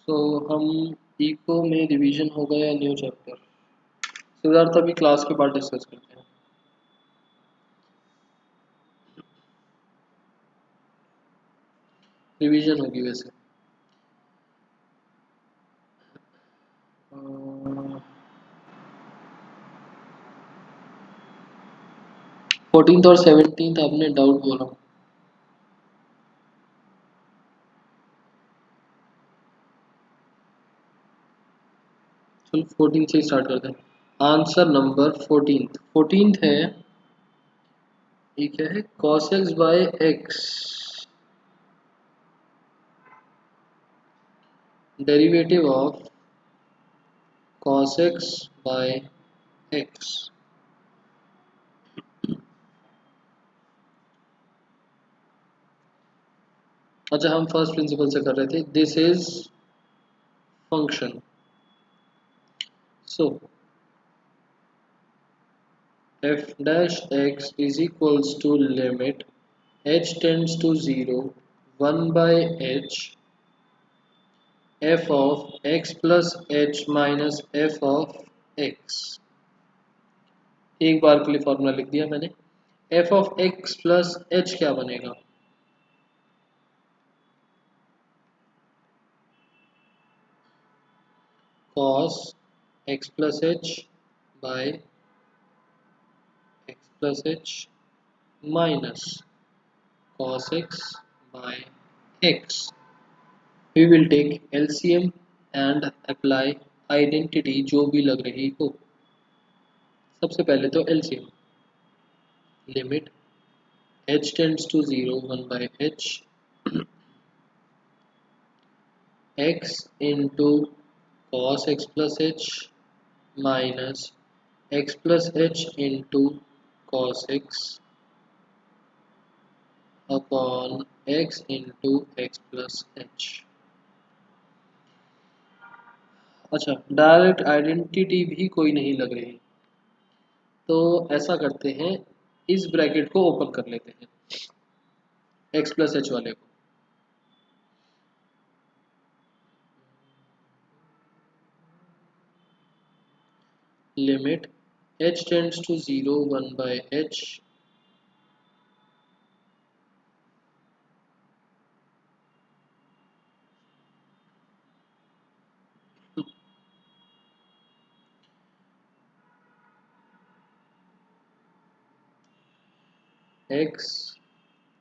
सो हम इको में रिवीजन होगा या न्यू चैप्टर? सिद्धार्थ अभी क्लास के बाद डिस्कस करते हैं। रिवीजन होगी वैसे। 14th और 17th आपने डाउट बोला। चलो 14 से स्टार्ट करते हैं। आंसर नंबर 14th है, ये क्या है? cos x by x derivative of cos x by x. अच्छा, हम फर्स्ट प्रिंसिपल से कर रहे थे। This is function, so f dash x is equals to limit h tends to 0 1 by h f of x plus h minus f of x। एक बार के लिए formula लिख दिया मैंने। f of x plus h क्या बनेगा? cos x plus h by x plus h minus cos x by x। We will take LCM and apply identity जो भी लग रही हो। सबसे पहले तो LCM, limit h tends to 0 1 by h x into cos x plus h minus x plus h into cos x upon x into x plus h। अच्छा, direct identity भी कोई नहीं लग रही, तो ऐसा करते हैं, इस ब्रैकेट को ओपन कर लेते हैं x प्लस एच वाले को। Limit h tends to 0 1 by h x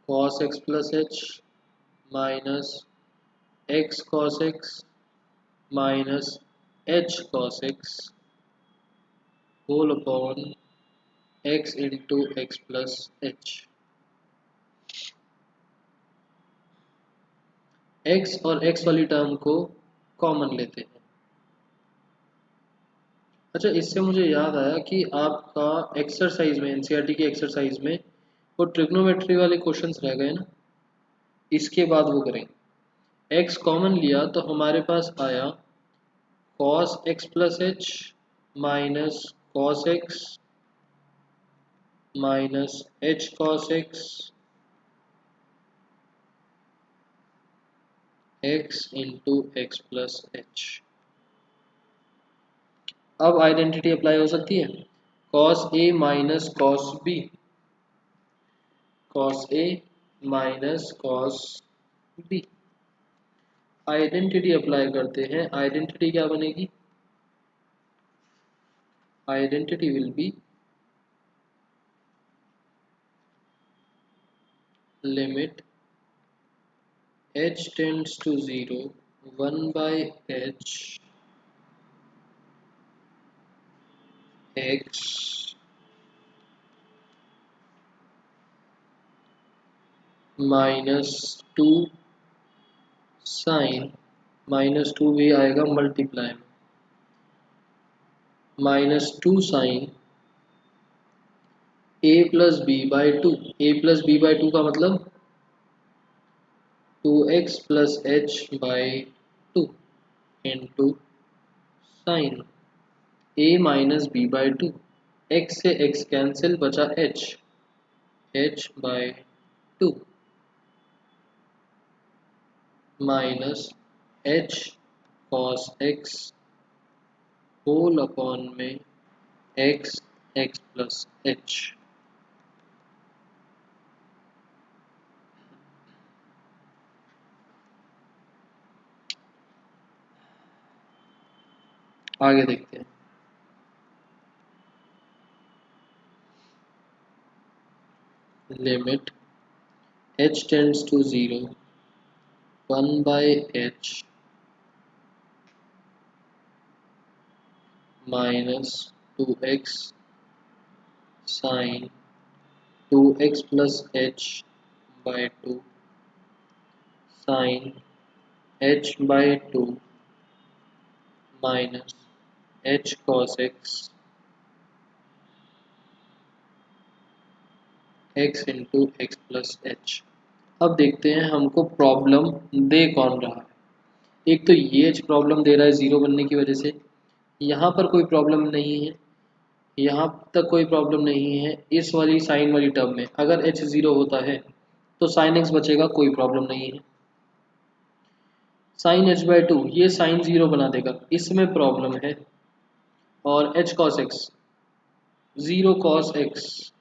cos x plus h minus x cos x minus h cos x whole upon x into x plus h। x और x वाली term को common लेते हैं। अच्छा, इससे मुझे याद आया कि आपका एक्सरसाइज में, एनसीईआरटी की एक्सरसाइज में वो ट्रिग्नोमेट्री वाले क्वेश्चंस रह गए ना, इसके बाद वो करेंगे। x कॉमन लिया तो हमारे पास आया cos x plus h minus cos x minus h cos x x into x plus h। अब आइडेंटिटी अप्लाई हो सकती है। cos a minus cos b, cos a minus cos b। Identity apply करते हैं। आइडेंटिटी क्या बनेगी? Identity will be limit h tends to 0 1 by h x minus 2 sine, minus 2 भी आएगा मल्टीप्लाई में, minus 2 sine a plus B by 2। A plus B by 2 का मतलब 2x plus h by 2 into sine a minus B by 2। x से x cancel, बचा h by 2 minus h cos x whole upon में x x plus h। आगे देखते हैं। Limit h tends to 0 1 by h minus 2x sine 2x plus h by 2 sine h by 2 minus h cos x into x plus H. अब देखते हैं हमको problem दे कौन रहा है। एक तो ये एच प्रॉब्लम दे रहा है ज़ीरो बनने की वजह से, यहाँ पर कोई प्रॉब्लम नहीं है, यहाँ तक कोई प्रॉब्लम नहीं है। इस वाली साइन वाली टर्म में अगर एच ज़ीरो होता है तो साइन एक्स बचेगा, कोई प्रॉब्लम नहीं है। साइन एच बाई टू ये साइन ज़ीरो बना देगा, इसमें प्रॉब्लम है। और H cos x zero cos x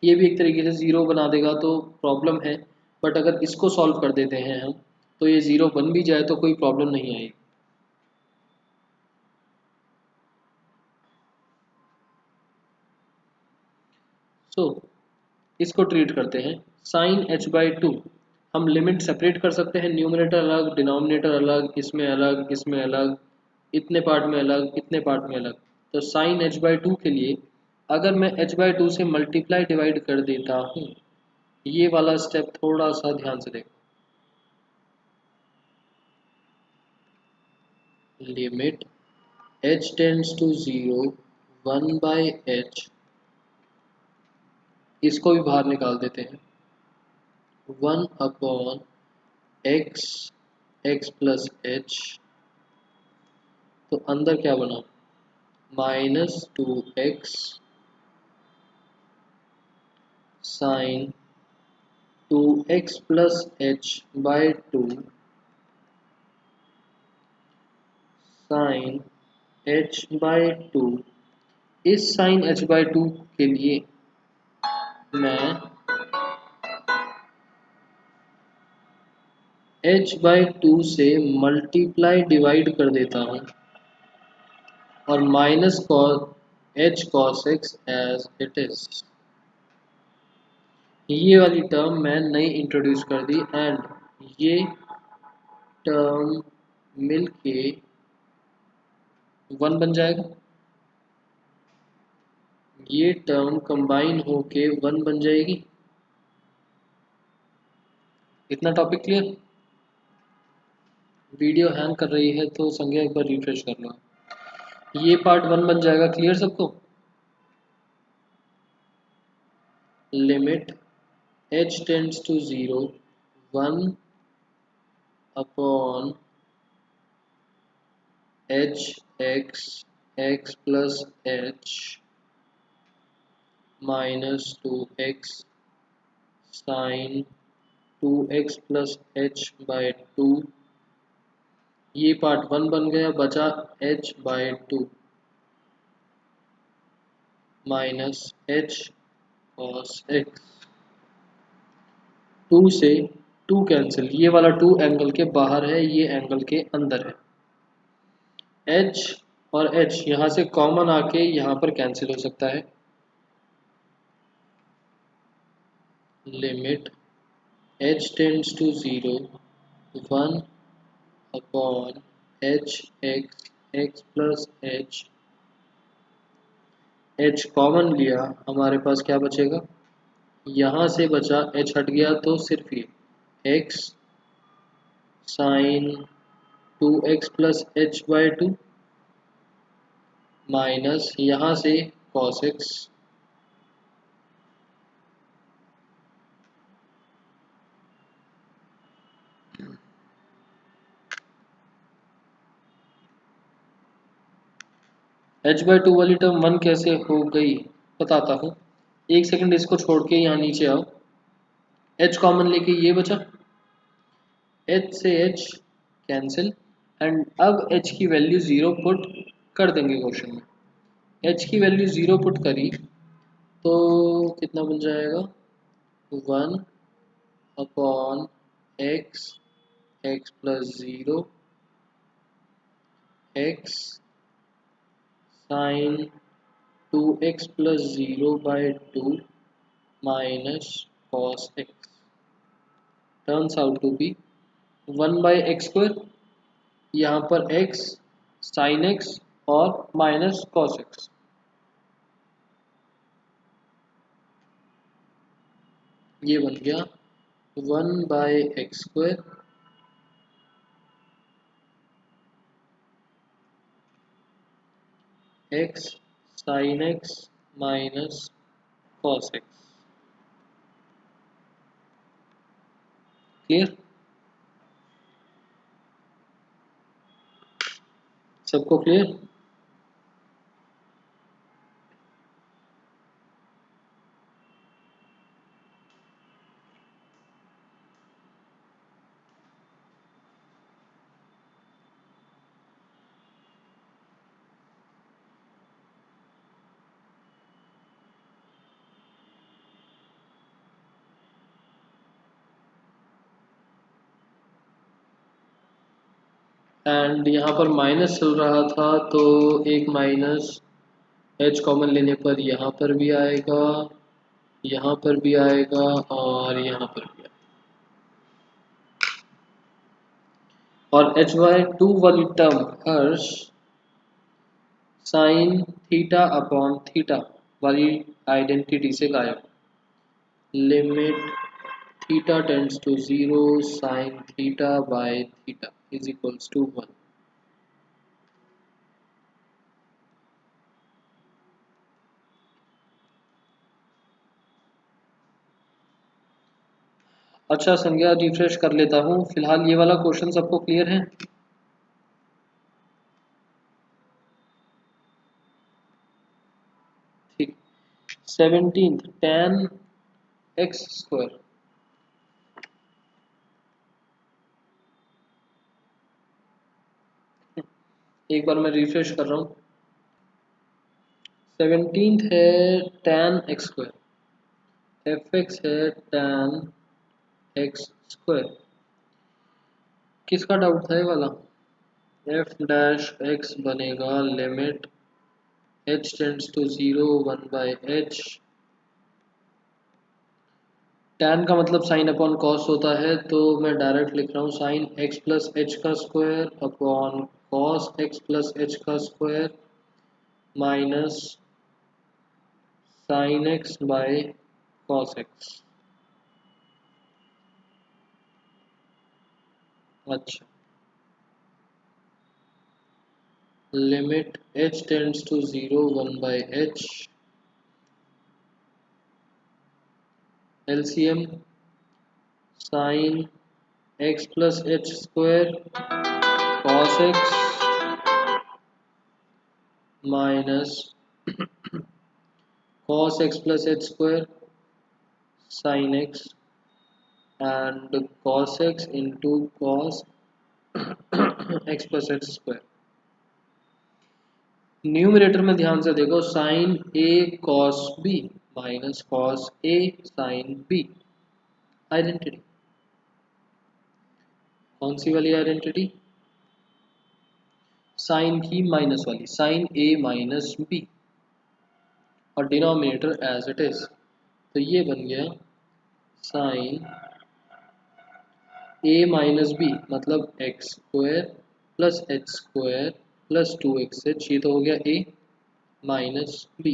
ये भी एक तरीके से ज़ीरो बना देगा, तो प्रॉब्लम है। बट अगर इसको सॉल्व कर देते हैं हम तो ये ज़ीरो बन भी जाए तो कोई प्रॉब्लम नहीं आएगी। सो इसको ट्रीट करते हैं। साइन एच बाई टू हम लिमिट सेपरेट कर सकते हैं, न्यूमरेटर अलग डिनोमिनेटर अलग, इसमें अलग इसमें अलग, इतने पार्ट में अलग इतने पार्ट में अलग। तो साइन एच बाई टू के लिए अगर मैं एच बाई टू से मल्टीप्लाई डिवाइड कर देता हूँ, ये वाला स्टेप थोड़ा सा ध्यान से देखो। Limit h tends to 0 1 by h, इसको भी बाहर निकाल देते हैं। 1 upon x x plus h, तो अंदर क्या बना minus 2x sine 2x plus h by 2 sine h by 2। इस साइन h बाय 2 के लिए मैं h बाय 2 से मल्टीप्लाई डिवाइड कर देता हूँ और minus h cos x as it is. ये वाली टर्म मैं नई इंट्रोड्यूस कर दी एंड ये टर्म मिलके 1 बन जाएगा, ये टर्म कंबाइन होके 1 बन जाएगी। इतना टॉपिक क्लियर? वीडियो हैंग कर रही है तो संज्ञा एक बार रिफ्रेश कर लो। ये पार्ट 1 बन जाएगा, क्लियर सबको? Limit h tends to 0 1 upon h x x plus h minus 2x sine 2x plus h by 2। ये पार्ट 1 बन गया, बचा h by 2 minus h cos x। 2 से 2 कैंसिल, ये वाला 2 एंगल के बाहर है, ये एंगल के अंदर है। h और h यहाँ से कॉमन आके यहाँ पर कैंसिल हो सकता है। Limit h tends to 0 1 upon h x x plus h। h common लिया, हमारे पास क्या बचेगा, यहाँ से बचा h हट गया तो सिर्फ ये x sine 2x plus h by 2 minus यहाँ से cos x h बाय 2 वाली टर्म 1 कैसे हो गई बताता हूँ। एक सेकंड इसको छोड़ के यहाँ नीचे आओ, h कॉमन लेके ये बचा, h से h कैंसिल एंड अब h की वैल्यू 0 पुट कर देंगे क्वेश्चन में। h की वैल्यू 0 पुट करी तो कितना बन जाएगा, 1 upon x, x plus 0, x sine 2x plus 0 by 2 minus cos x turns out to be 1 by x square, यहाँ पर x साइन x और माइनस कॉस x, ये बन गया 1 by x square x sine x minus cos x। Clear, सबको clear. And यहाँ पर minus चल रहा था तो एक माइनस h कॉमन लेने पर यहाँ पर भी आएगा, यहाँ पर भी आएगा और यहाँ पर भी आएगा। और h बाय 2 वाली term Harsh sine theta upon theta वाली आइडेंटिटी से गायब। Limit theta tends to 0 sine theta by theta is equals to 1। अच्छा संज्ञा रिफ्रेश कर लेता हूँ, फिलहाल ये वाला क्वेश्चन सबको क्लियर है। ठीक, 17 tan x स्क्वायर, एक बार मैं रिफ्रेश कर रहा हूँ। 17 है tan x स्क्वायर, fx है tan x स्क्वायर, किसका डाउट था ये वाला, f डैश x बनेगा limit h tends to 0 1 by h, tan का मतलब साइन अपॉन कॉस होता है तो मैं डायरेक्ट लिख रहा हूँ साइन x प्लस एच का square upon cos x plus h का square minus sine x by cos x। अच्छा, limit h tends to 0 1 by h, LCM sine x plus h square cos x minus cos x plus h square sin x and cos x into cos x plus h square। Numerator में ध्यान से देखो, sine a cos b minus cos a sin b, identity कौन सी वाली identity, sine की minus वाली, sine a minus b और डिनोमिनेटर एज इट इज, तो ये बन गया साइन a माइनस बी मतलब x square plus h square plus 2xh, ये तो हो गया a minus b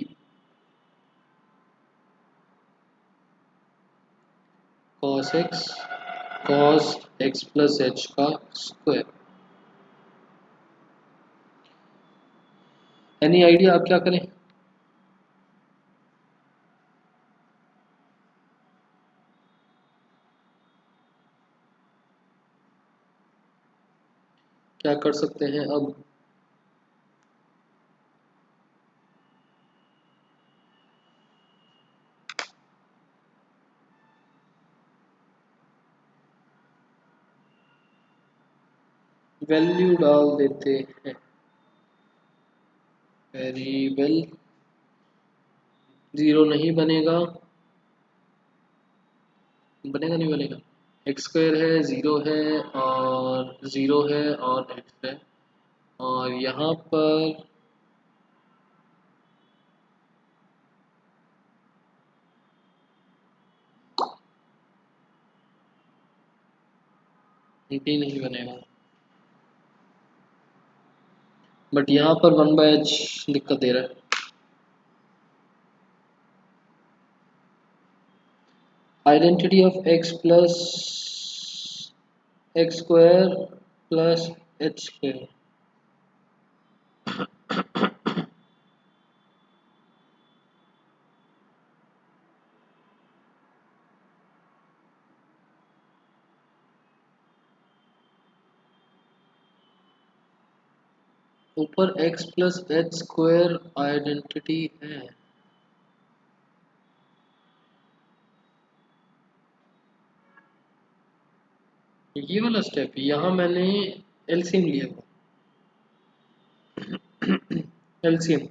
cos x plus h का स्क्वायर। एनी आइडिया आप क्या करें, क्या कर सकते हैं अब। वैल्यू डाल देते हैं। वेरिएबल जीरो नहीं बनेगा, बनेगा नहीं बनेगा। एक्स स्क्वायर है, ज़ीरो है, और ज़ीरो है और एक्स है, और यहाँ पर भी नहीं बनेगा, बट यहाँ पर वन बाय एच दिक्कत दे रहा है। Identity of x plus x square plus h square. ऊपर x plus h square identity है, ये वाला स्टेप यहाँ मैंने एलसीएम लिया हुआ, एलसीएम।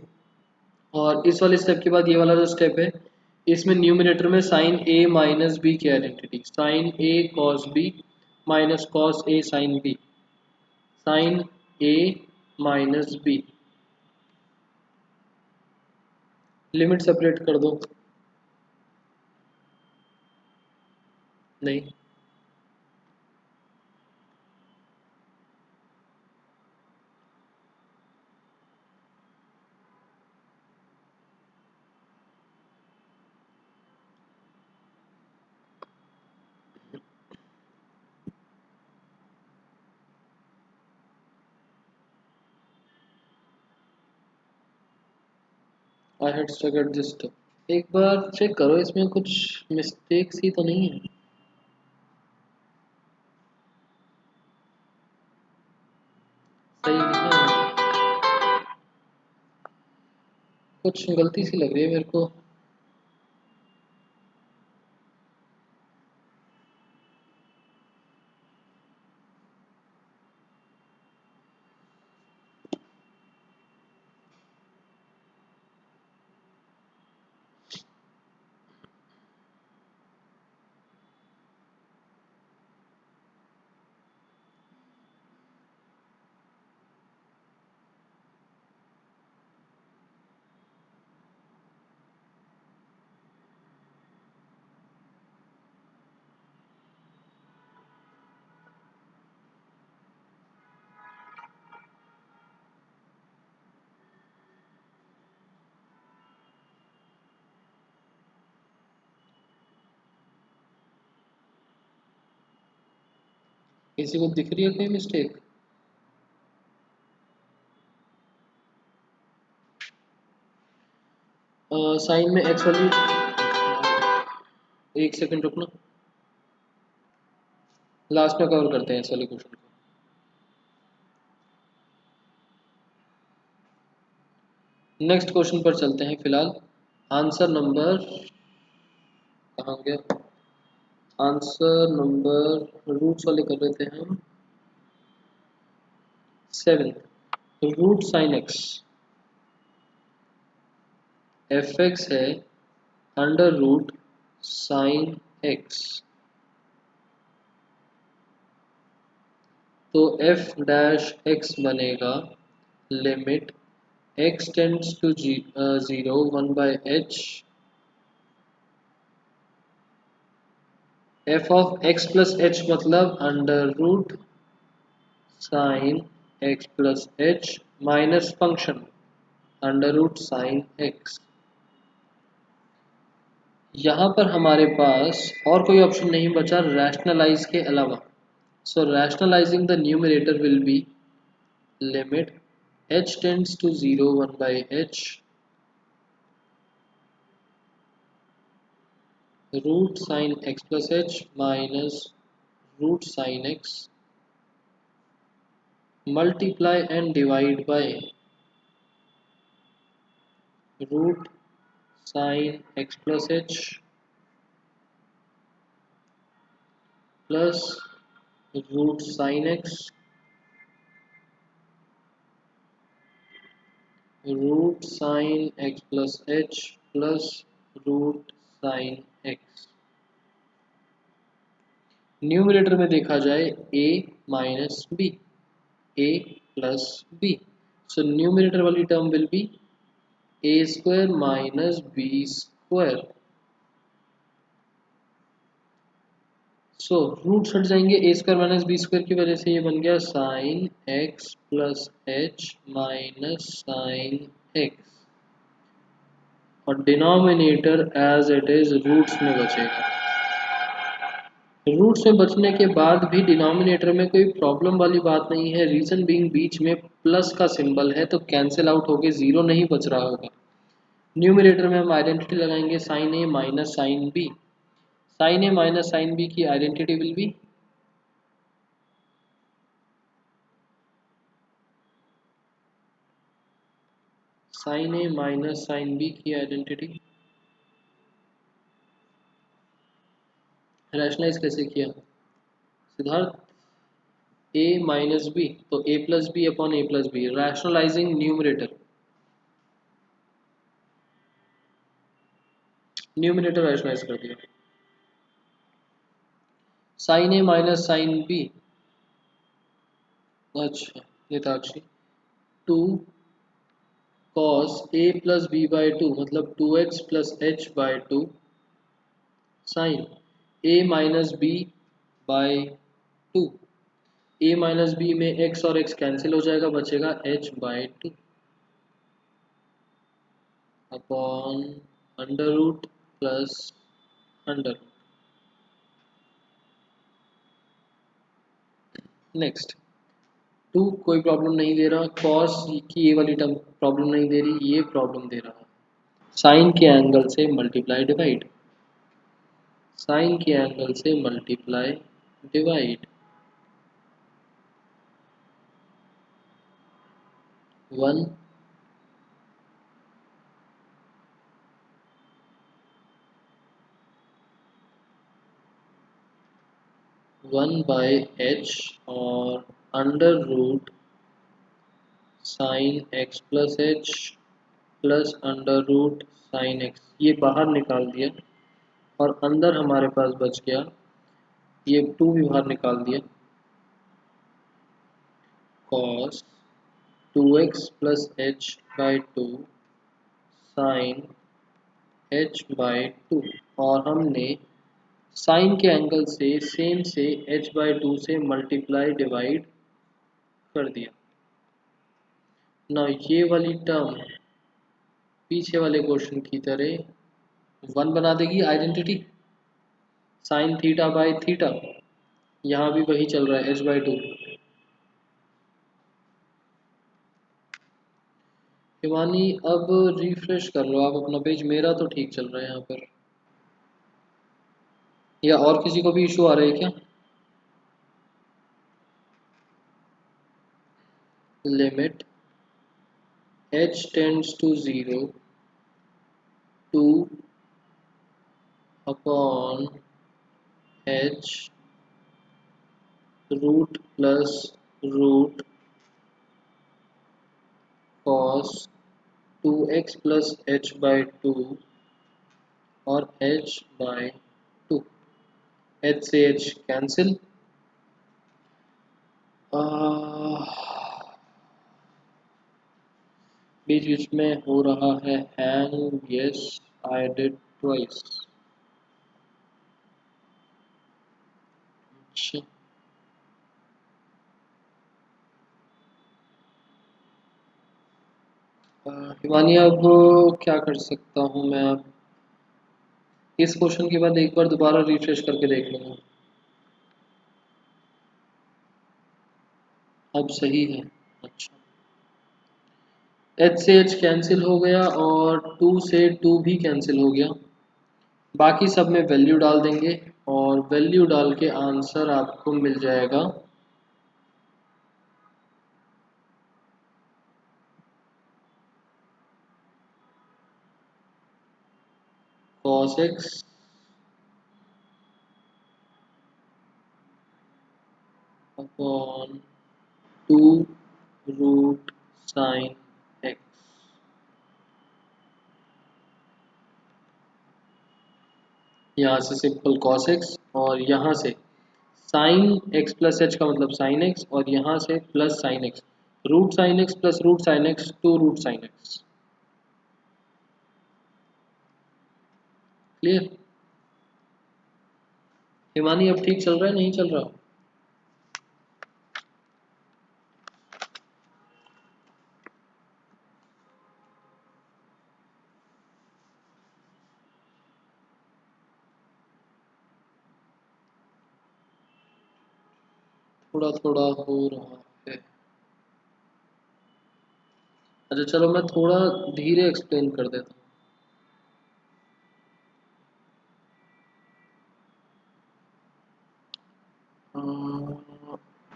और इस वाले स्टेप के बाद ये वाला जो स्टेप है, इसमें न्यूमरेटर में साइन ए माइनस बी की identity, sign a cos b minus cos a sine b, sine a minus b. Limit separate कर दो। नहीं, आई हैड स्टगर्ड दिस टू। एक बार चेक करो इसमें कुछ मिस्टेक्स ही तो नहीं है। सही है, कुछ गलती सी लग रही है मेरे को। किसी को दिख रही है कोई मिस्टेक? साइन में एक्स वाली, एक सेकंड रुकना, लास्ट में कवर करते हैं इस वाले क्वेश्चन को। नेक्स्ट क्वेश्चन पर चलते हैं फिलहाल। आंसर नंबर कहाँ गया? आंसर नंबर रूट्स वाले कर रहे थे हम, 7। Root sine x, f x है अंडर रूट साइन एक्स, तो एफ डैश एक्स बनेगा limit x tends to 0 1 by h, f of x plus h मतलब under root sine x plus h minus function under root sine x. यहाँ पर हमारे पास और कोई option नहीं बचा रैशनलाइज के अलावा। So rationalising the numerator will be limit h tends to 0 1 by h root sine x plus h minus root sine x multiply and divide by root sine x plus h plus root sine x root sine x plus h plus root sine x. Numerator में देखा जाए a minus b, a plus b, so numerator वाली term will be a square minus b square. So root हट जाएंगे, a square minus b square की वजह से ये बन गया sine x plus h minus sine x, और denominator as it is roots में बचेगा। रूट्स में बचने के बाद भी डिनोमिनेटर में कोई प्रॉब्लम वाली बात नहीं है, रीजन बीइंग बीच में प्लस का सिंबल है तो कैंसिल आउट होके जीरो नहीं बच रहा होगा। न्यूमरेटर में हम आइडेंटिटी लगाएंगे sine a minus sine b, sine a minus sine b की identity will be sine a minus sine b की आइडेंटिटी रैशनलाइज कैसे किया सिद्धार्थ? a माइनस बी, तो a plus b upon a plus b, rationalising numerator, numerator rationalise कर दिया। Sine a minus sine b, अच्छा Netakshi, two cos a plus B by two मतलब two x plus h by two sine a minus B by two, a minus b में x और x cancel हो जाएगा, बचेगा h by two upon under root plus under. Next two कोई problem नहीं दे रहा, कॉस की ये वाली टर्म प्रॉब्लम नहीं दे रही, ये प्रॉब्लम दे रहा है। साइन के एंगल से मल्टीप्लाई डिवाइड, साइन के एंगल से multiply divide, one one by h और under root sine x plus h plus under root sine x, ये बाहर निकाल दिया और अंदर हमारे पास बच गया, ये टू भी बाहर निकाल दिया, cos two x plus h by two sine h by two, और हमने साइन के एंगल से सेम से एच बाई टू से मल्टीप्लाई डिवाइड कर दिया ना। ये वाली टर्म पीछे वाले क्वेश्चन की तरह वन बना देगी identity, sine theta by theta, यहाँ भी वही चल रहा है एच बाई टू। हिमानी अब रिफ्रेश कर लो आप अपना पेज, मेरा तो ठीक चल रहा है यहाँ पर, या और किसी को भी इशू आ रहा है क्या? Limit h tends to zero two upon h root plus root cos two x plus h by two और h बाई टू, h से h कैंसिल, बीच बीच में हो रहा है hang, yes I did twice. अच्छा हिमानी अब क्या कर सकता हूँ मैं, अब इस क्वेश्चन के बाद एक बार दोबारा रिफ्रेश करके देख लूँगा। अब सही है, अच्छा एच से एच कैंसिल हो गया और टू से टू भी कैंसिल हो गया, बाकी सब में वैल्यू डाल देंगे और वैल्यू डाल के आंसर आपको मिल जाएगा cos x upon two root sine x. यहाँ से सिंपल cos x और यहाँ से साइन x प्लस एच का मतलब साइन x और यहाँ से plus sine x, root sine x plus root sine x two root sine x। Clear? Himani अब ठीक चल रहा है नहीं चल रहा? थोड़ा थोड़ा हो रहा है। अच्छा चलो मैं थोड़ा धीरे एक्सप्लेन कर देता हूँ।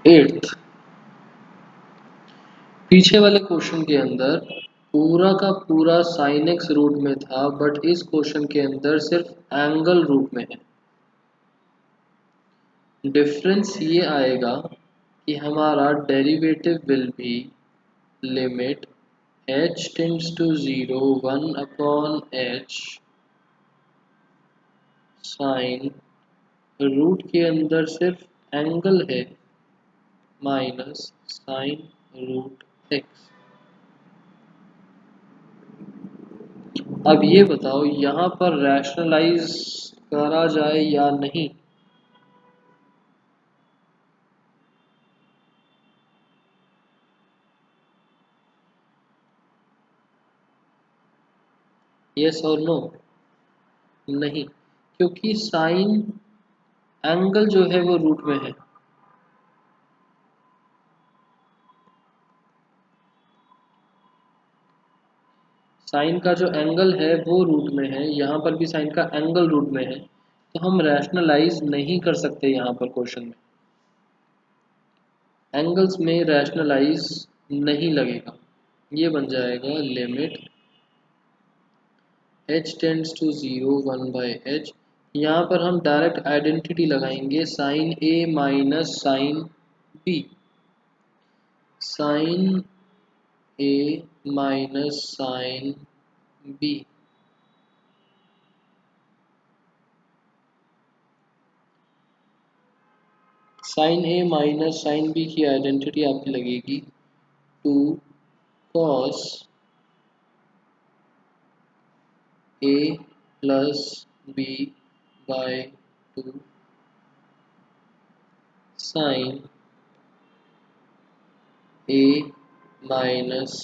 एट्थ, पीछे वाले क्वेश्चन के अंदर पूरा का पूरा साइन एक्स रूट में था, बट इस क्वेश्चन के अंदर सिर्फ एंगल रूट में है। डिफरेंस ये आएगा कि हमारा derivative will be limit h tends to 0 1 upon h sine root के अंदर सिर्फ एंगल है माइनस साइन रूट एक्स। अब ये बताओ यहाँ पर रैशनलाइज करा जाए या नहीं? यस और नो? नहीं, क्योंकि साइन एंगल जो है वो रूट में है। साइन का जो एंगल है वो रूट में है, यहाँ पर भी साइन का एंगल रूट में है, तो हम रैशनलाइज नहीं कर सकते यहाँ पर क्वेश्चन में। एंगल्स में रैशनलाइज नहीं लगेगा। ये बन जाएगा limit h tends to 0 1 by h. यहाँ पर हम डायरेक्ट आइडेंटिटी लगाएंगे sine a minus sine b। Sine a minus sine b, sine a minus sine b की आइडेंटिटी आपकी लगेगी 2 cos a plus b by 2 sine a minus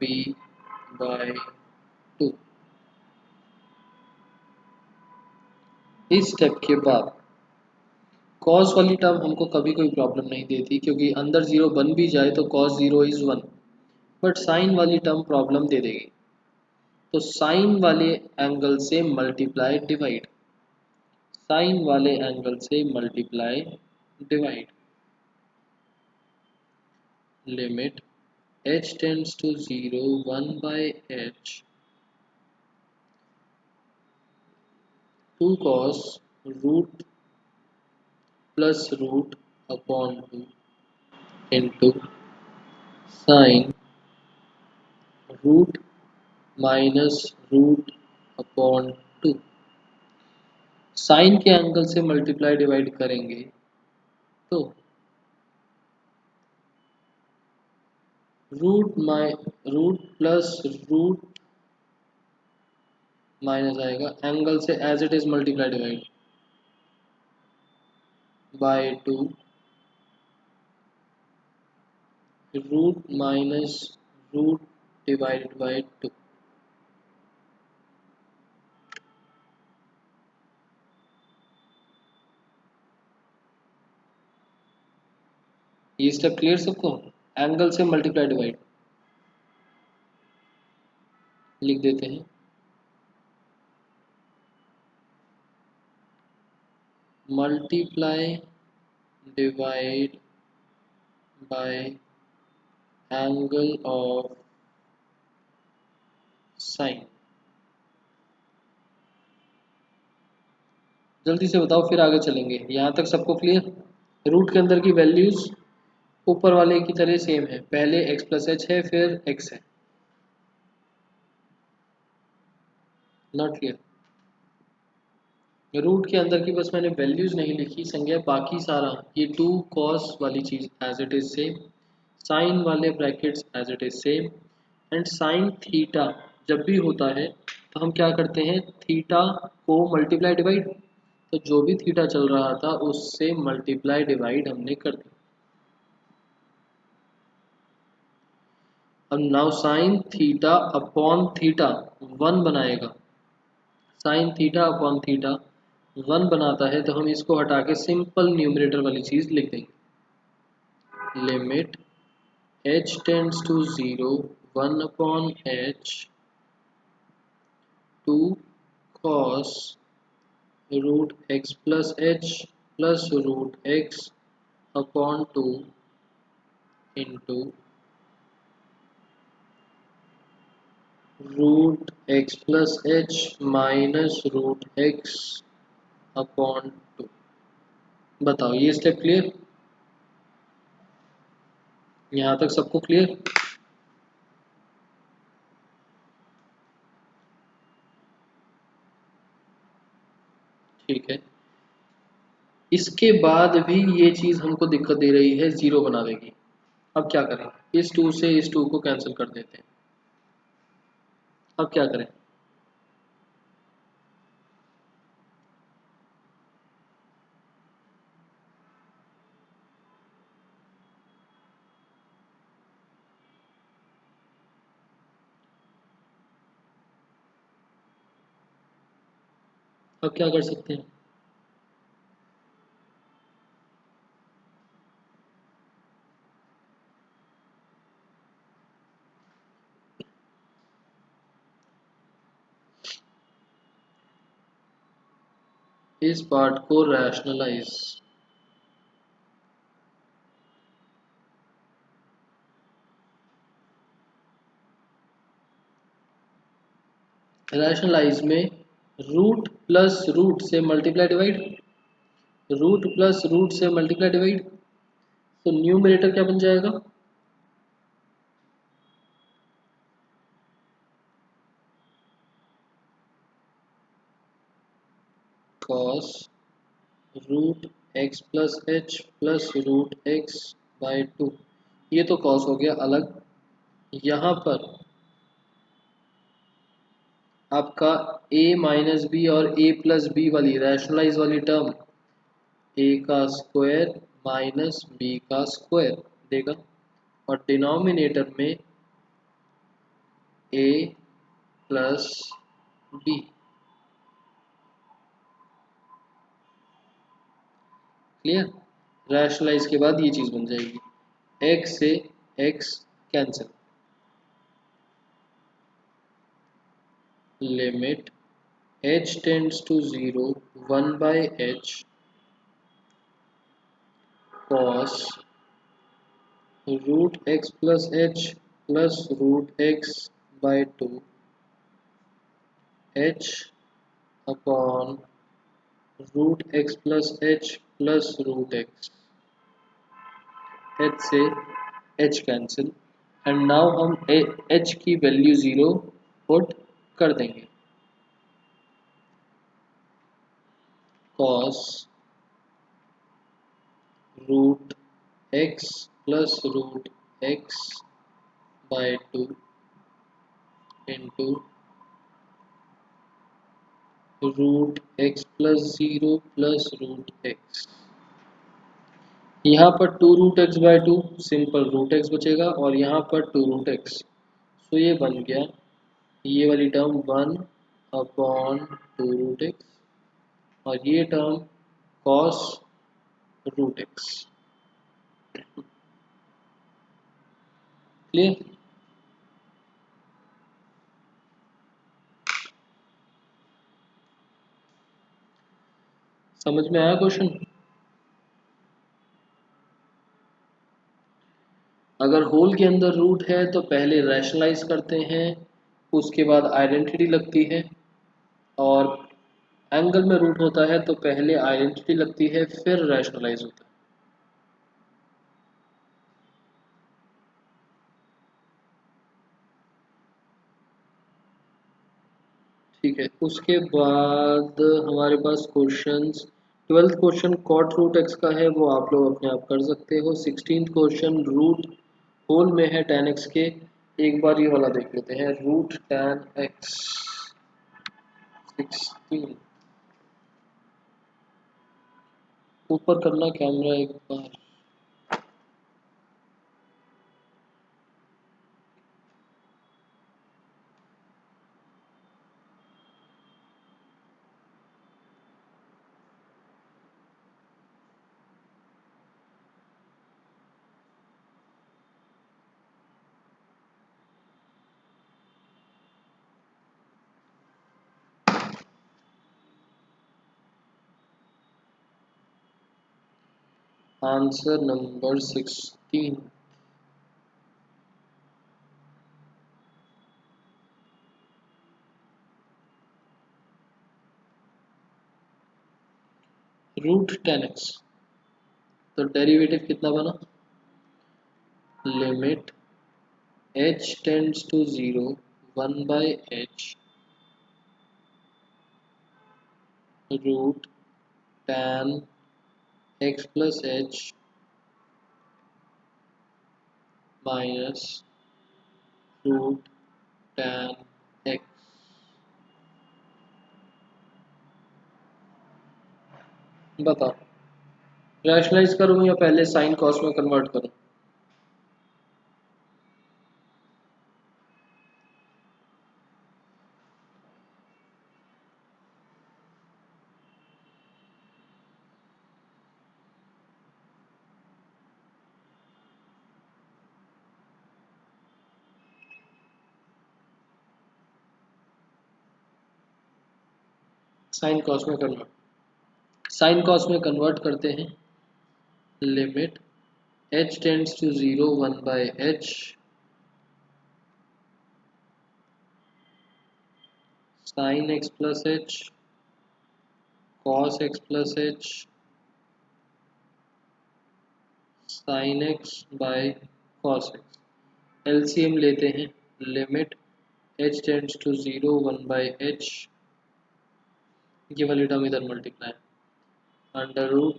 b by 2। इस step के बाद cos वाली टर्म हमको कभी कोई प्रॉब्लम नहीं देती, क्योंकि अंदर जीरो बन भी जाए तो cos 0 इज 1, बट साइन वाली टर्म प्रॉब्लम दे देगी। तो साइन वाले एंगल से मल्टीप्लाई डिवाइड, साइन वाले एंगल से multiply divide, limit h tends to 0 1 by h 2 cos root plus root upon 2 into sine root minus root upon 2। Sine के angle से मल्टीप्लाई डिवाइड करेंगे तो रूट प्लस रूट माइनस आएगा, angle से as it is multiply divide by 2 root minus root divided by 2। ये step clear सबको? Angle से multiply divide लिख देते हैं, multiply divide by angle of sine. जल्दी से बताओ फिर आगे चलेंगे। यहाँ तक सबको क्लियर? रूट के अंदर की वैल्यूज ऊपर वाले की तरह सेम है, पहले x प्लस एच है फिर x है। Not clear? रूट के अंदर की बस मैंने वैल्यूज नहीं लिखी संज्ञा, बाकी सारा ये 2 cos वाली चीज as it is same, sine वाले brackets as it is same, and sine theta जब भी होता है तो हम क्या करते हैं, थीटा को मल्टीप्लाई डिवाइड, तो जो भी थीटा चल रहा था उससे मल्टीप्लाई डिवाइड हमने कर दिया। अब now sine theta upon theta 1 बनाएगा, साइन थीटा अपॉन थीटा 1 बनाता है, तो हम इसको हटा के सिंपल न्यूमरेटर वाली चीज लिख देंगे, limit h tends to 0 1 upon h 2 cos root x plus h plus root x upon 2 into root x plus h minus root x upon 2। बताओ ये स्टेप क्लियर, यहाँ तक सबको क्लियर? ठीक है, इसके बाद भी ये चीज़ हमको दिक्कत दे रही है, ज़ीरो बना देगी। अब क्या करें, इस 2 से इस 2 को कैंसिल कर देते हैं। अब क्या करें, अब क्या कर सकते हैं, इस पार्ट को रैशनलाइज में रूट प्लस रूट से multiply divide, root plus root से मल्टीप्लाई डिवाइड, तो न्यूमरेटर क्या बन जाएगा, cos root x plus h plus root x by 2। ये तो कॉस हो गया अलग, यहाँ पर आपका a माइनस बी और a प्लस बी वाली रैशनलाइज वाली टर्म a का स्क्वायर माइनस b का स्क्वायर देगा, और डिनोमिनेटर में a plus b। Clear, rationalise के बाद ये चीज़ बन जाएगी, x से x cancel, limit h tends to 0 1 by h cos root x plus h plus root x by 2 h upon root x plus h plus root x, h से h cancel, and now हम h की value 0 put कर देंगे, cos root x plus root x by 2 into root x plus 0 plus root x, यहाँ पर 2 root x by 2 simple root x बचेगा, और यहाँ पर 2 रूट एक्स, तो ये बन गया ये वाली टर्म 1 अपॉन 2 रूट एक्स, और ये term cos root x. Clear, समझ में आया क्वेश्चन? अगर होल के अंदर रूट है तो पहले रैशनलाइज करते हैं, उसके बाद आइडेंटिटी लगती है, और एंगल में रूट होता है तो पहले आइडेंटिटी लगती है फिर रैशनलाइज होता है। ठीक है, उसके बाद हमारे पास questions. 12th question cot root x का है, वो आप लोग अपने आप कर सकते हो। 16th क्वेश्चन रूट होल में है tan x के। एक बार ये वाला देख लेते हैं, रूट tan x 16। ऊपर करना कैमरा एक बार। Answer number 16। Root tan x, तो डेरिवेटिव कितना बना, limit h tends to 0 1 by h root tan x plus h minus root tan x। बताओ, रैशनलाइज करूँ या पहले साइन कॉस में कन्वर्ट करूँ? साइन कॉस में कन्वर्ट, साइन कॉस में कन्वर्ट करते हैं। Limit h tends to 0 1 by h sine x plus h cos x plus h sine x bye cos x। LCM लेते हैं। Limit h tends to 0 1 by h, ये वाली term इधर multiply, under root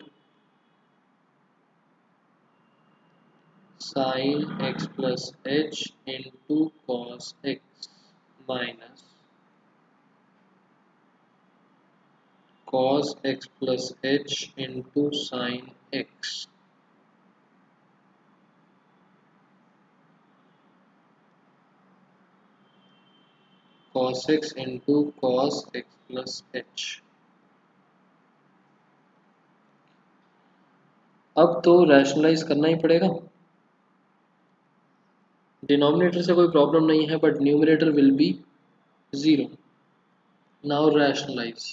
sine x plus h into cos x minus cos x plus h into sine x। cos x into cos x plus h। अब तो rationalise करना ही पड़ेगा। Denominator से कोई problem नहीं है, but numerator will be 0। Now rationalise.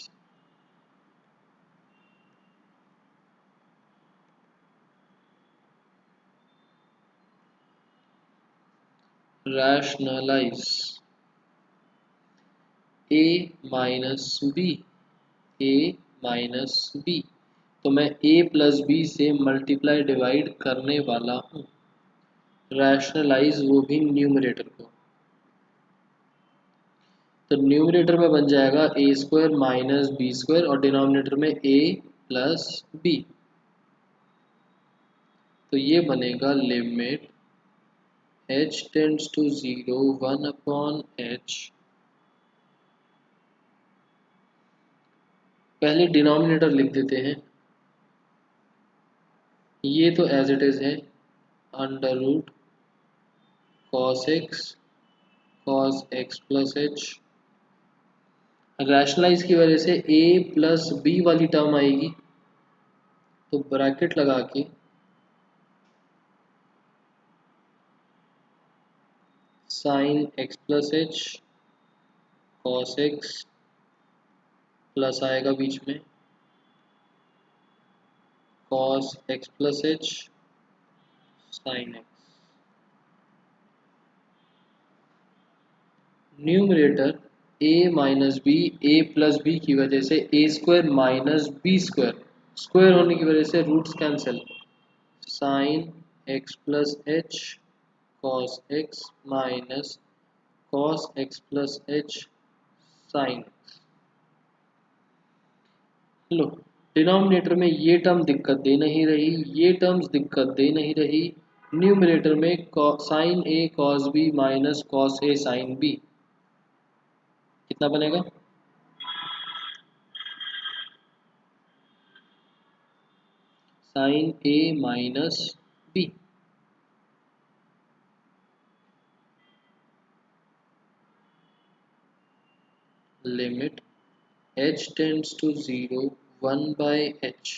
Rationalise a minus b, a minus b, तो मैं a प्लस बी से मल्टीप्लाई डिवाइड करने वाला हूँ। रैशनलाइज वो भी न्यूमरेटर को, तो न्यूमरेटर में बन जाएगा a square minus b square और डिनोमिनेटर में a प्लस बी। तो ये बनेगा limit h tends to 0 1 upon h। पहले डिनोमिनेटर लिख देते हैं, ये तो एज इट इज है, under root cos x plus h. Rationalise की वजह से a प्लस बी वाली टर्म आएगी, तो ब्रैकेट लगा के sine x plus h cos x plus आएगा बीच में cos x plus h sine x. Numerator a minus b, a plus b की वजह से a square minus b square, square होने की वजह से roots cancel, sine x plus h cos x minus cos x plus h sine. लो, denominator में ये टर्म दिक्कत दे नहीं रही, ये टर्म्स दिक्कत दे नहीं रही। न्यूमरेटर में sine a cos b minus cos a sine b कितना बनेगा? Sine a minus b. Limit h tends to 0 1 by h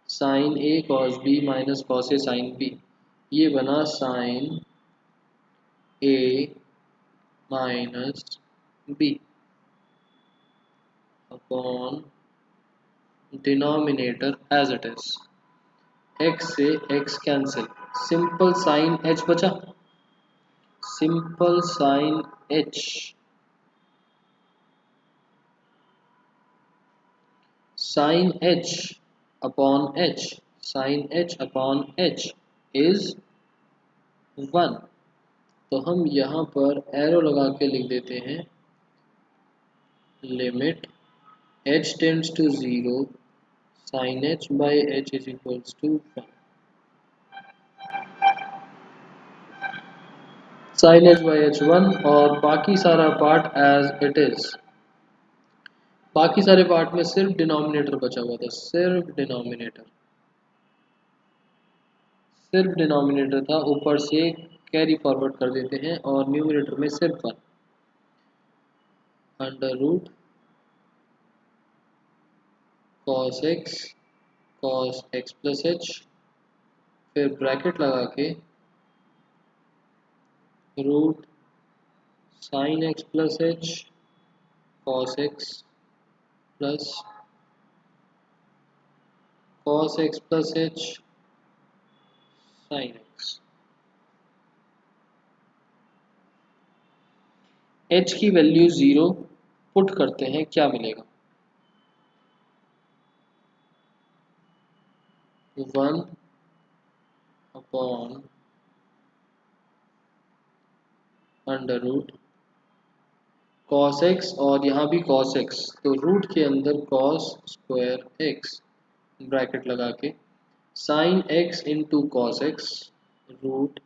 sine a cos b minus cos a sine b, ये बना sine a minus b upon denominator as it is. x से x cancel, simple sine h बचा, simple sine h। Sine h upon h, sine h upon h is 1। तो हम यहाँ पर arrow लगा के लिख देते हैं limit h tends to 0 sine h by h is equals to 1। Sine h by h 1 और बाकी सारा पार्ट एज इट इज। बाकी सारे पार्ट में सिर्फ डिनोमिनेटर बचा हुआ था, सिर्फ डिनोमिनेटर, सिर्फ डिनोमिनेटर था। ऊपर से कैरी फॉरवर्ड कर देते हैं और न्यूमरेटर में सिर्फ 1 under root cos x plus h, फिर ब्रैकेट लगा के root sine x plus h cos x plus cos x plus h sine x. H की वैल्यू 0 पुट करते हैं, क्या मिलेगा? 1 upon under root cos x और यहाँ भी कॉस एक्स, तो रूट के अंदर कॉस स्क्वायर एक्स ब्रैकेट लगा के sine x into cos x root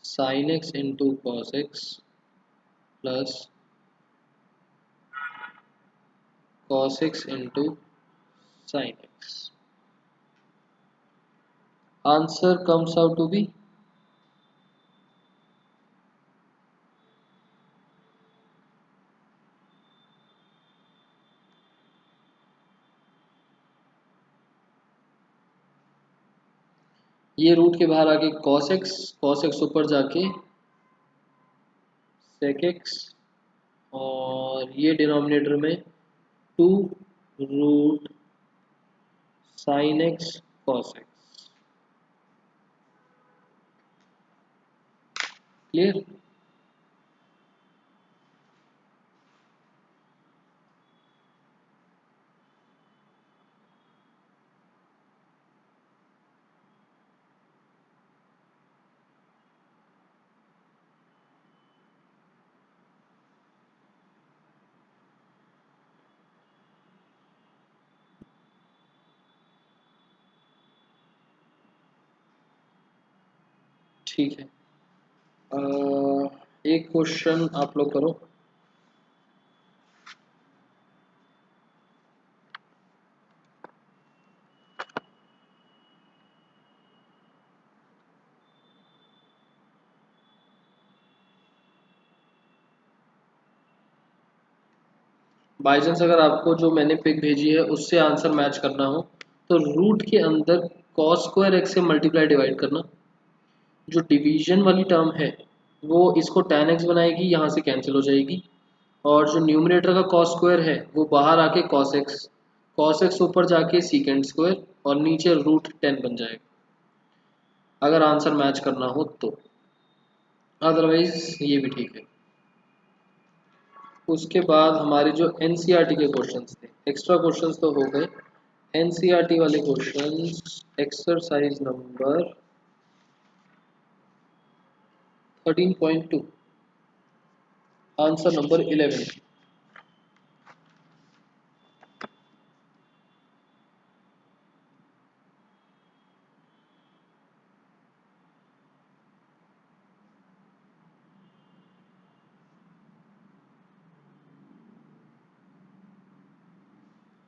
sine x into cos x plus cos x into sin x। Answer comes out to be ये root के बाहर आके cos x ऊपर जाके sec x और ये डिनोमिनेटर में 2 root sine x cos x। Clear? ठीक है, एक क्वेश्चन आप लोग करो। बाई चांस अगर आपको जो मैंने पिक भेजी है उससे आंसर मैच करना हो तो रूट के अंदर कॉस स्क्वायर एक्स से मल्टीप्लाई डिवाइड करना। जो डिवीजन वाली टर्म है वो इसको tan x बनाएगी, यहाँ से कैंसिल हो जाएगी। और जो न्यूमरेटर का कॉस स्क्वायर है वो बाहर आके कॉस एक्स ऊपर जाके सीकेंड स्क्वायर और नीचे रूट 10 बन जाएगा, अगर आंसर मैच करना हो तो। अदरवाइज ये भी ठीक है। उसके बाद हमारे जो एनसीईआरटी के क्वेश्चंस थे, एक्स्ट्रा क्वेश्चंस तो हो गए। एनसीईआरटी वाले questions exercise number 13.2 answer number 11।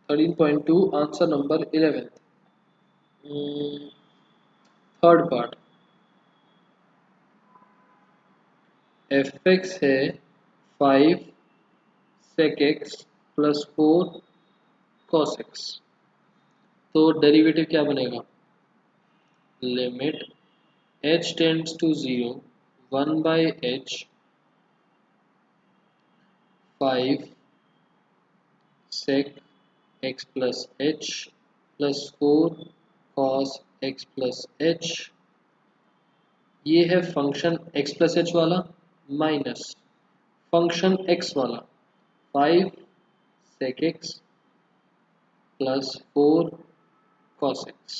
13.2 answer number 11। Third part, f x है 5 sec x plus 4 cos x, तो डेरिवेटिव क्या बनेगा? Limit h tends to 0 1 by h 5 sec x plus h plus 4 cos x plus h, ये है function x plus h वाला minus function x वाला 5 sec x plus 4 cos x।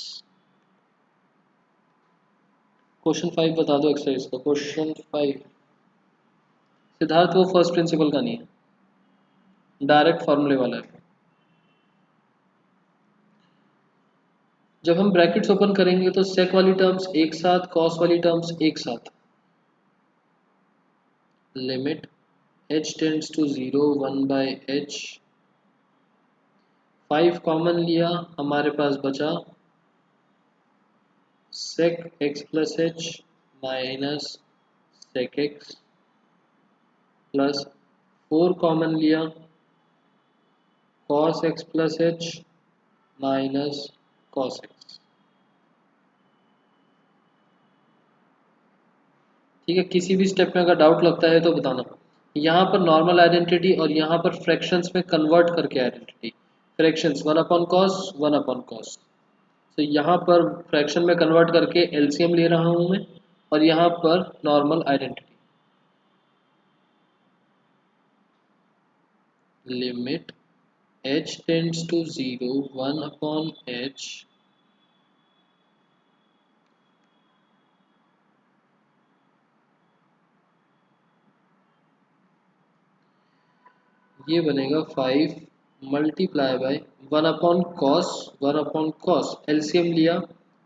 Question 5 बता दो exercise का। क्वेश्चन 5 सिद्धार्थ वो फर्स्ट प्रिंसिपल का नहीं है, डायरेक्ट फॉर्मूले वाला है। जब हम ब्रैकेट्स ओपन करेंगे तो सेक वाली टर्म्स एक साथ, कॉस वाली टर्म्स एक साथ। Limit h tends to 0 1 by h, 5 common लिया, हमारे पास बचा sec x plus h minus sec x plus 4 common लिया cos x plus h minus cos x। ठीक है, किसी भी स्टेप में अगर डाउट लगता है तो बताना। यहाँ पर नॉर्मल आइडेंटिटी और यहाँ पर फ्रैक्शंस में कन्वर्ट करके identity, fractions 1 upon cos 1 upon cos, तो यहाँ पर फ्रैक्शन में कन्वर्ट करके एलसीएम ले रहा हूँ मैं, और यहाँ पर normal identity. Limit h tends to 0 1 upon h ये बनेगा 5 multiply by 1 upon cos LCM लिया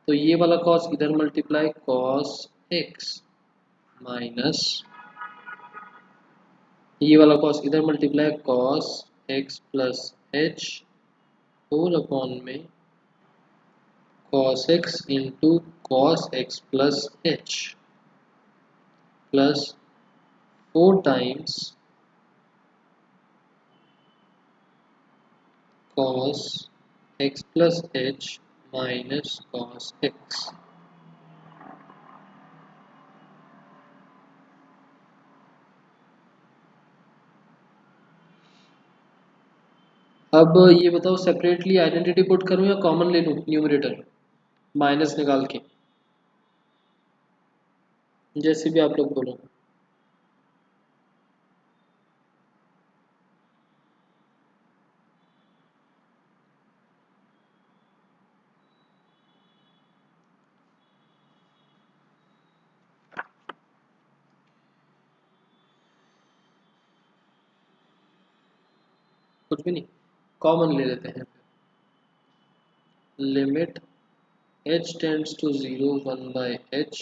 तो ये वाला कॉस इधर मल्टीप्लाई कॉस x माइनस ये वाला कॉस इधर multiply cos x plus h whole upon में cos x into cos x plus h plus 4 times cos x plus h minus cos x। अब ये बताओ सेपरेटली आइडेंटिटी पुट करूं या common ले लूं न्यूमरेटर माइनस निकाल के, जैसे भी आप लोग बोलो। कुछ भी नहीं, कॉमन ले लेते हैं। Limit h tends to 0 1 by h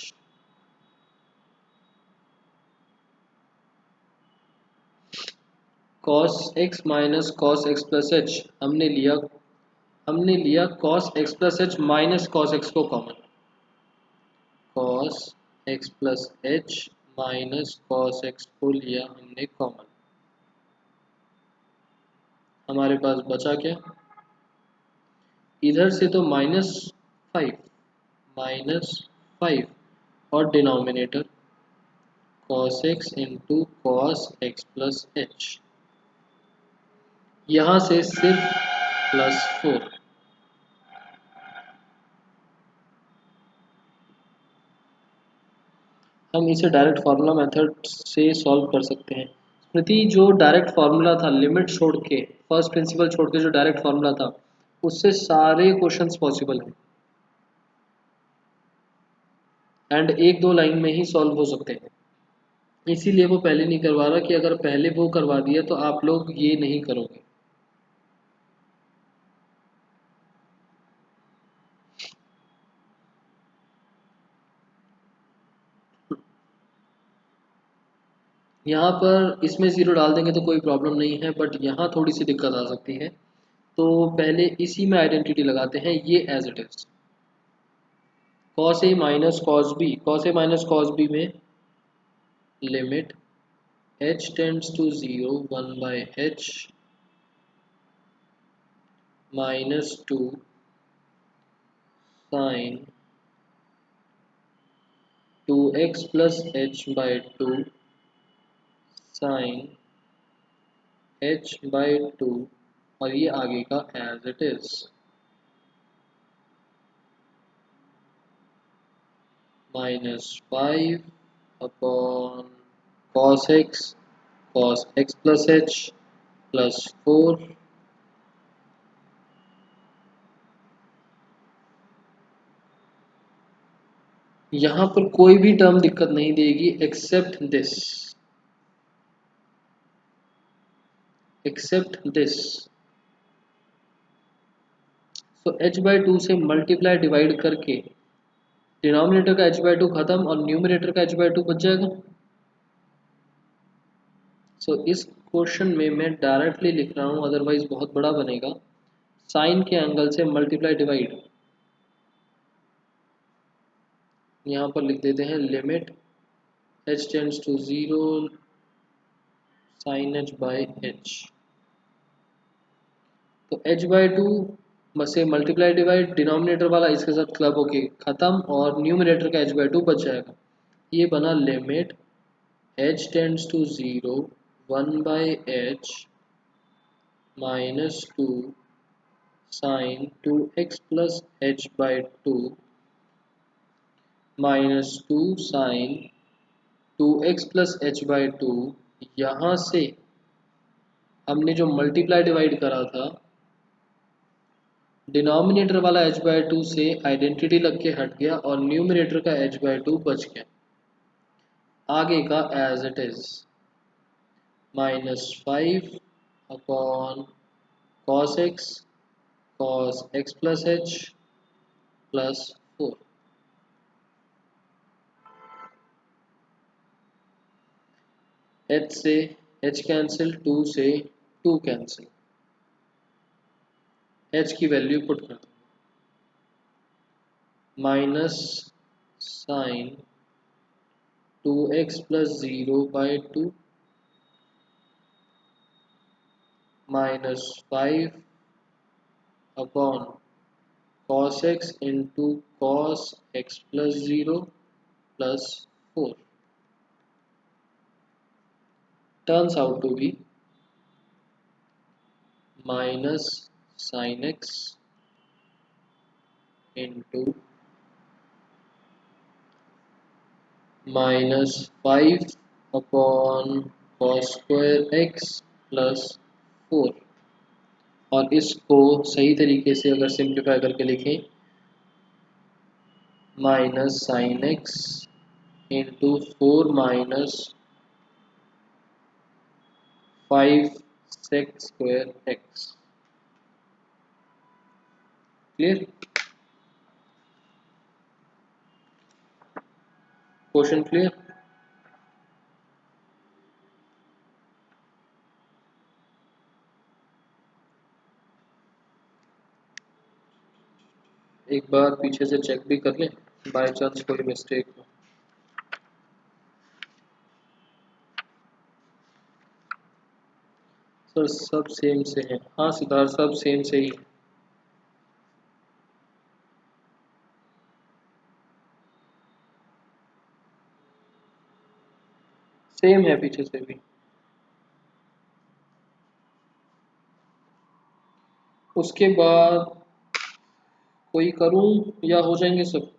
cos x minus cos x plus h, हमने लिया cos x plus h minus cos x को common, cos x plus h minus cos x को लिया हमने कॉमन, हमारे पास बचा क्या? इधर से तो माइनस 5 और denominator cos x into cos x plus h, यहाँ से सिर्फ +4। हम इसे डायरेक्ट फार्मूला मेथड से सॉल्व कर सकते हैं। स्मृति, जो डायरेक्ट फार्मूला था लिमिट छोड़ के, फर्स्ट प्रिंसिपल छोड़ के जो डायरेक्ट फार्मूला था, उससे सारे क्वेश्चंस पॉसिबल हैं एंड एक दो लाइन में ही सॉल्व हो सकते हैं। इसीलिए वो पहले नहीं करवा रहा कि अगर पहले वो करवा दिया तो आप लोग ये नहीं करोगे। यहाँ पर इसमें ज़ीरो डाल देंगे तो कोई प्रॉब्लम नहीं है, बट यहाँ थोड़ी सी दिक्कत आ सकती है। तो पहले इसी में आइडेंटिटी लगाते हैं, ये as it is cos a minus cos b. Cos a minus cos b में limit h tends to 0 1 by h minus 2 sine 2x plus h by 2 sine h by 2, और ये आगे का as it is minus 5 upon cos x plus h plus 4। यहाँ पर कोई भी term दिक्कत नहीं देगी except this, so h by 2 से मल्टीप्लाई डिवाइड करके डिनोमिनेटर का h बाई 2 खत्म और न्यूमरेटर का h बाई 2 बच जाएगा। सो इस क्वेश्चन में मैं डायरेक्टली लिख रहा हूँ, अदरवाइज बहुत बड़ा बनेगा। साइन के एंगल से मल्टीप्लाई डिवाइड, यहाँ पर लिख देते हैं limit h tends to 0 sine h by h। तो h बाई 2 से मल्टीप्लाई डिवाइड, डिनोमिनेटर वाला इसके साथ क्लब होके खत्म और न्यूमरेटर का h बाई 2 बच जाएगा। ये बना limit h tends to 0 1 by h minus 2 sine 2x plus h by 2 minus 2 sine 2x plus h by 2। यहाँ से हमने जो मल्टीप्लाई डिवाइड करा था, डिनोमिनेटर वाला h बाई 2 से आइडेंटिटी लग के हट गया और न्यूमरेटर का h बाई 2 बच गया। आगे का as it is minus 5 upon cos x plus h plus 4। h से h कैंसिल, 2 से 2 कैंसिल, h की वैल्यू पुट कर दो minus sine 2x plus 0 by 2 minus 5 upon cos x into cos x plus 0 plus 4 turns out to be minus sine x into minus 5 upon cos square x plus 4। और इसको सही तरीके से अगर simplify करके लिखें, minus sine x into 4 minus 5 square स्क्वायर x। Clear? Question clear? एक बार पीछे से चेक भी कर लें, बाय चांस कोई मिस्टेक हो। सर सब सेम से है। हाँ सिद्धार्थ, सब सेम से ही। सेम है पीछे से भी। उसके बाद कोई करूं या हो जाएंगे सब?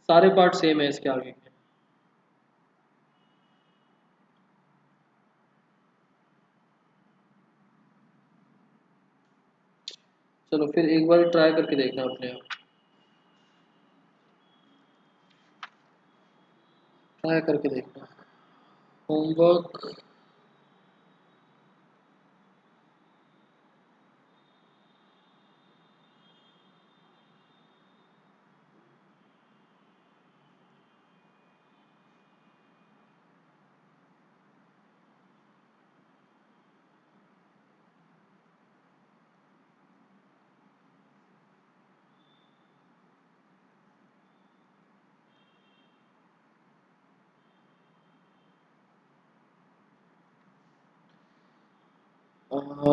सारे पार्ट सेम है इसके आगे के। चलो फिर एक बार ट्राई करके देखना अपने आप, ट्राई करके देखना। होमवर्क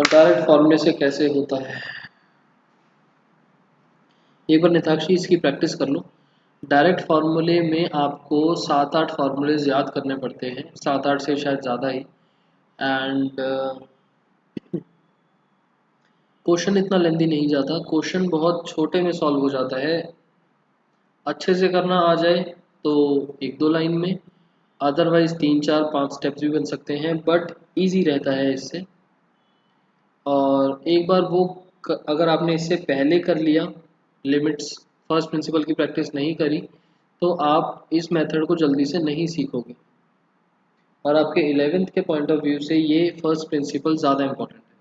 डायरेक्ट फॉर्मूले से कैसे होता है? एक बार निताक्षी इसकी प्रैक्टिस कर लो। डायरेक्ट फार्मूले में आपको 7-8 फार्मूलेज याद करने पड़ते हैं, 7-8 से शायद ज़्यादा ही। एंड क्वेश्चन इतना लेंदी नहीं जाता, क्वेश्चन बहुत छोटे में सॉल्व हो जाता है। अच्छे से करना आ जाए तो 1-2 लाइन में, अदरवाइज 3-4-5 स्टेप्स भी बन सकते हैं, बट इजी रहता है इससे। और एक बार वो अगर आपने इससे पहले कर लिया, लिमिट्स फर्स्ट प्रिंसिपल की प्रैक्टिस नहीं करी, तो आप इस मेथड को जल्दी से नहीं सीखोगे। और आपके 11th के पॉइंट ऑफ व्यू से ये फर्स्ट प्रिंसिपल ज़्यादा इंपॉर्टेंट है।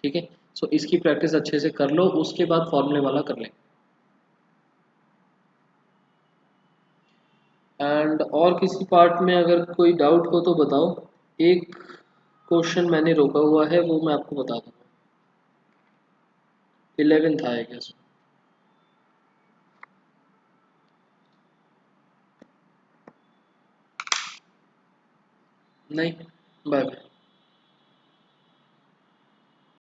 ठीक है, सो इसकी प्रैक्टिस अच्छे से कर लो, उसके बाद फॉर्मूले वाला कर लें। एंड और किसी पार्ट में अगर कोई डाउट हो तो बताओ। एक क्वेश्चन मैंने रोका हुआ है, वो मैं आपको बता दूंगा। 11th आएगा इसमें। नहीं, बाय बाय।